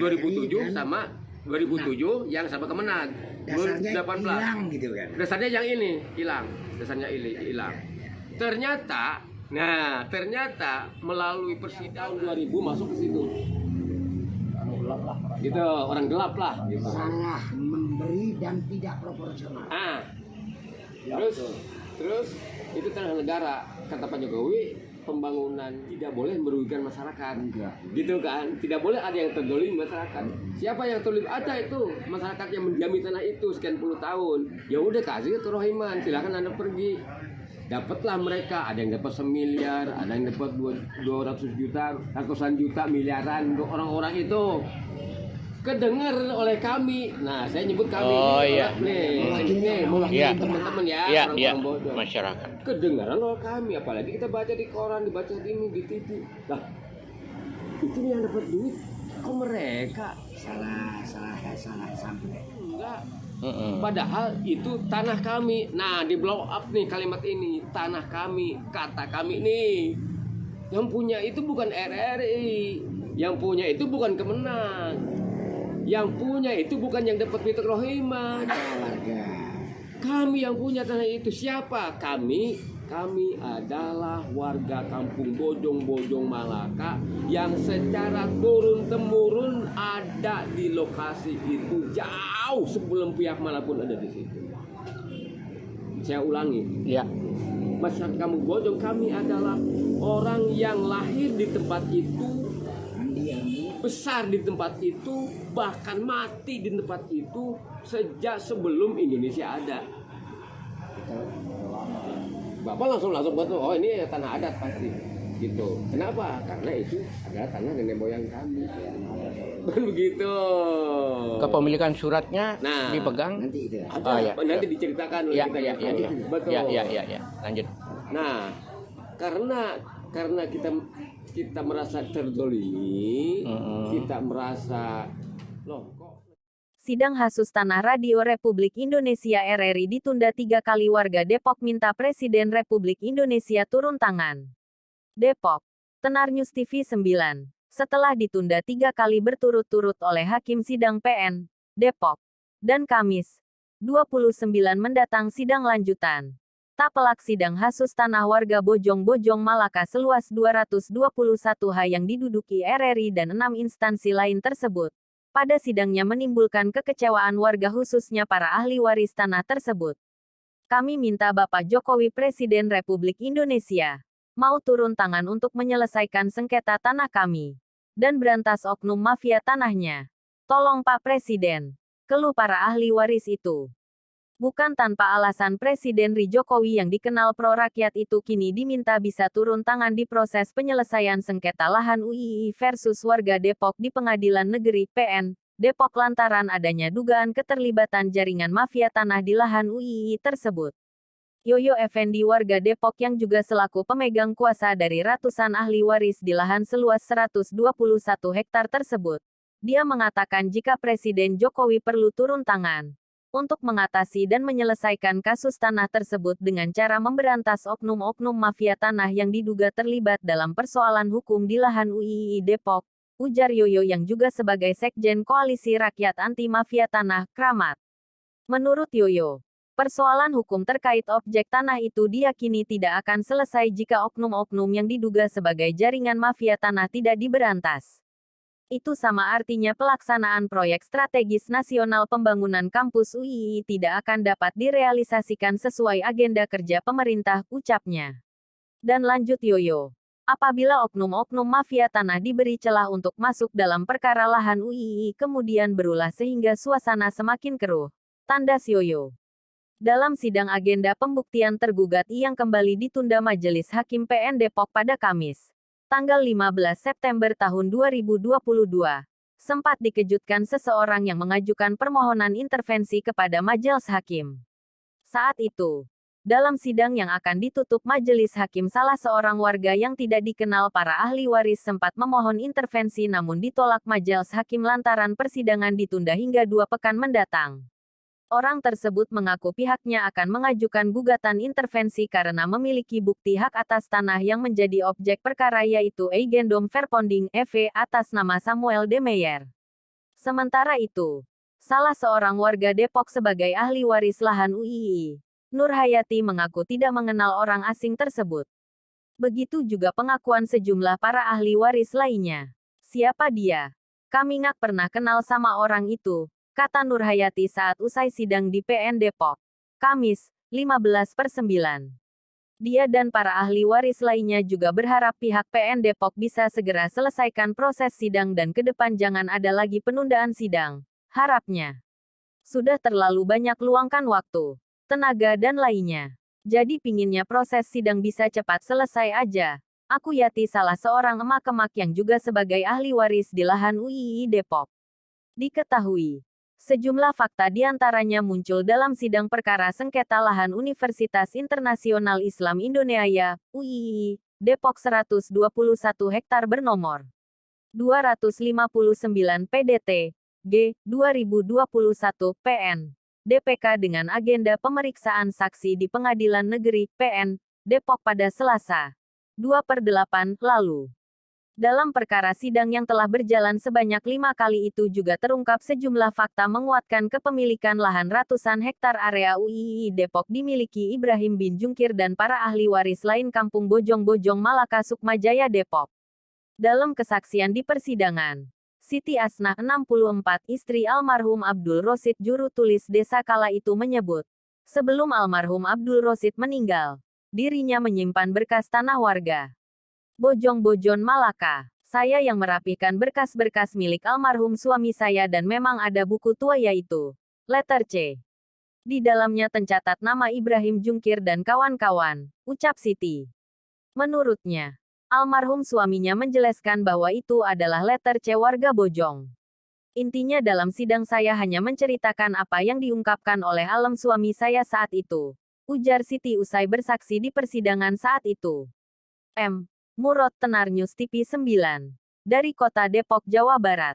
2007 sama 2007 yang sama Kemenag. Dasarnya 2018 hilang gitu kan. Dasarnya yang ini hilang. Dasarnya hilang. Ternyata melalui persidangan 2000 masuk ke situ. Gitu, orang gelap lah gitu. Salah memberi dan tidak proporsional. Terus itu tanah negara, kata Pak Jokowi, pembangunan tidak boleh merugikan masyarakat. Gitu kan, tidak boleh ada yang terdolim masyarakat. Siapa yang terdolim? Ada itu masyarakat yang mendiami tanah itu sekian puluh tahun. Ya udah kasih ke Rohiman, silakan Anda pergi. Dapatlah mereka, ada yang dapat 1 miliar, ada yang dapat 200 juta, ratusan juta, miliaran untuk orang-orang itu. Kedengar oleh kami. Nah, saya nyebut kami nih mewakili teman-teman ya, orang-orang bodoh. Masyarakat. Kedengaran oleh kami, apalagi kita baca di koran, dibaca di TV. Lah, itu yang dapat duit kok mereka? Salah sampai. Enggak. Padahal itu tanah kami. Nah, di blow up nih kalimat ini, tanah kami, kata kami nih. Yang punya itu bukan RRI, yang punya itu bukan Kemenang, yang punya itu bukan yang dapat Peter Rohiman. Warga. Kami yang punya tanah itu. Siapa? Kami adalah warga kampung Bojong Malaka yang secara turun-temurun ada di lokasi itu jauh sebelum pihak manapun ada di situ. Saya ulangi. Ya. Masyarakat kampung Bojong, kami adalah orang yang lahir di tempat itu, besar di tempat itu, bahkan mati di tempat itu sejak sebelum Indonesia ada. Bapak langsung buat, oh ini tanah adat pasti gitu. Kenapa? Karena itu adalah tanah nenek moyang kami. Begitu. Kepemilikan suratnya dipegang. Nanti itu. Nanti diceritakan oleh kita. Betul. Ya. Lanjut. Nah, karena kita merasa terzolimi, kita merasa loh kok. Sidang kasus tanah Radio Republik Indonesia RRI ditunda 3 kali. Warga Depok minta Presiden Republik Indonesia turun tangan. Depok. Tenar News TV 9. Setelah ditunda 3 kali berturut-turut oleh Hakim Sidang PN, Depok, dan Kamis, 29 mendatang sidang lanjutan. Tak pelak sidang kasus tanah warga Bojong Malaka seluas 221 ha yang diduduki RRI dan 6 instansi lain tersebut. Pada sidangnya menimbulkan kekecewaan warga khususnya para ahli waris tanah tersebut. Kami minta Bapak Jokowi Presiden Republik Indonesia mau turun tangan untuk menyelesaikan sengketa tanah kami dan berantas oknum mafia tanahnya. Tolong Pak Presiden, keluh para ahli waris itu. Bukan tanpa alasan Presiden Ri Jokowi yang dikenal pro-rakyat itu kini diminta bisa turun tangan di proses penyelesaian sengketa lahan UII versus warga Depok di Pengadilan Negeri PN, Depok lantaran adanya dugaan keterlibatan jaringan mafia tanah di lahan UII tersebut. Yoyo Effendi warga Depok yang juga selaku pemegang kuasa dari ratusan ahli waris di lahan seluas 121 hektar tersebut. Dia mengatakan jika Presiden Jokowi perlu turun tangan untuk mengatasi dan menyelesaikan kasus tanah tersebut dengan cara memberantas oknum-oknum mafia tanah yang diduga terlibat dalam persoalan hukum di lahan UII Depok, ujar Yoyo yang juga sebagai Sekjen Koalisi Rakyat Anti Mafia Tanah, Kramat. Menurut Yoyo, persoalan hukum terkait objek tanah itu diyakini tidak akan selesai jika oknum-oknum yang diduga sebagai jaringan mafia tanah tidak diberantas. Itu sama artinya pelaksanaan proyek strategis nasional pembangunan kampus UII tidak akan dapat direalisasikan sesuai agenda kerja pemerintah, ucapnya. Dan lanjut Yoyo, apabila oknum-oknum mafia tanah diberi celah untuk masuk dalam perkara lahan UII kemudian berulah sehingga suasana semakin keruh, tandas Yoyo. Dalam sidang agenda pembuktian tergugat yang kembali ditunda Majelis Hakim PN Depok pada Kamis, tanggal 15 September tahun 2022, sempat dikejutkan seseorang yang mengajukan permohonan intervensi kepada Majelis Hakim. Saat itu, dalam sidang yang akan ditutup Majelis Hakim, salah seorang warga yang tidak dikenal para ahli waris sempat memohon intervensi namun ditolak Majelis Hakim lantaran persidangan ditunda hingga 2 pekan mendatang. Orang tersebut mengaku pihaknya akan mengajukan gugatan intervensi karena memiliki bukti hak atas tanah yang menjadi objek perkara yaitu Eigendom Verponding EV atas nama Samuel De Meyer. Sementara itu, salah seorang warga Depok sebagai ahli waris lahan UII, Nur Hayati mengaku tidak mengenal orang asing tersebut. Begitu juga pengakuan sejumlah para ahli waris lainnya. Siapa dia? Kami nggak pernah kenal sama orang itu, kata Nur Hayati saat usai sidang di PN Depok. Kamis, 15/9. Dia dan para ahli waris lainnya juga berharap pihak PN Depok bisa segera selesaikan proses sidang dan ke depan jangan ada lagi penundaan sidang. Harapnya. Sudah terlalu banyak luangkan waktu, tenaga dan lainnya. Jadi pinginnya proses sidang bisa cepat selesai aja. Aku Yati salah seorang emak-emak yang juga sebagai ahli waris di lahan UII Depok. Diketahui. Sejumlah fakta diantaranya muncul dalam sidang perkara sengketa lahan Universitas Internasional Islam Indonesia, UII, Depok 121 hektar bernomor 259 PDT, G, 2021, PN, DPK dengan agenda pemeriksaan saksi di Pengadilan Negeri, PN, Depok pada Selasa, 2/8, lalu. Dalam perkara sidang yang telah berjalan sebanyak 5 kali itu juga terungkap sejumlah fakta menguatkan kepemilikan lahan ratusan hektar area UII Depok dimiliki Ibrahim bin Jungkir dan para ahli waris lain Kampung Bojong-Bojong Malaka Sukmajaya Depok. Dalam kesaksian di persidangan, Siti Asnah 64 istri almarhum Abdul Rosid juru tulis desa kala itu menyebut, sebelum almarhum Abdul Rosid meninggal, dirinya menyimpan berkas tanah warga Bojong-Bojon Malaka. Saya yang merapihkan berkas-berkas milik almarhum suami saya dan memang ada buku tua yaitu letter C. Di dalamnya tercatat nama Ibrahim Jungkir dan kawan-kawan, ucap Siti. Menurutnya, almarhum suaminya menjelaskan bahwa itu adalah letter C warga Bojong. Intinya dalam sidang saya hanya menceritakan apa yang diungkapkan oleh alem suami saya saat itu, ujar Siti usai bersaksi di persidangan saat itu. M. Murad, Tenar News TV 9. Dari Kota Depok, Jawa Barat.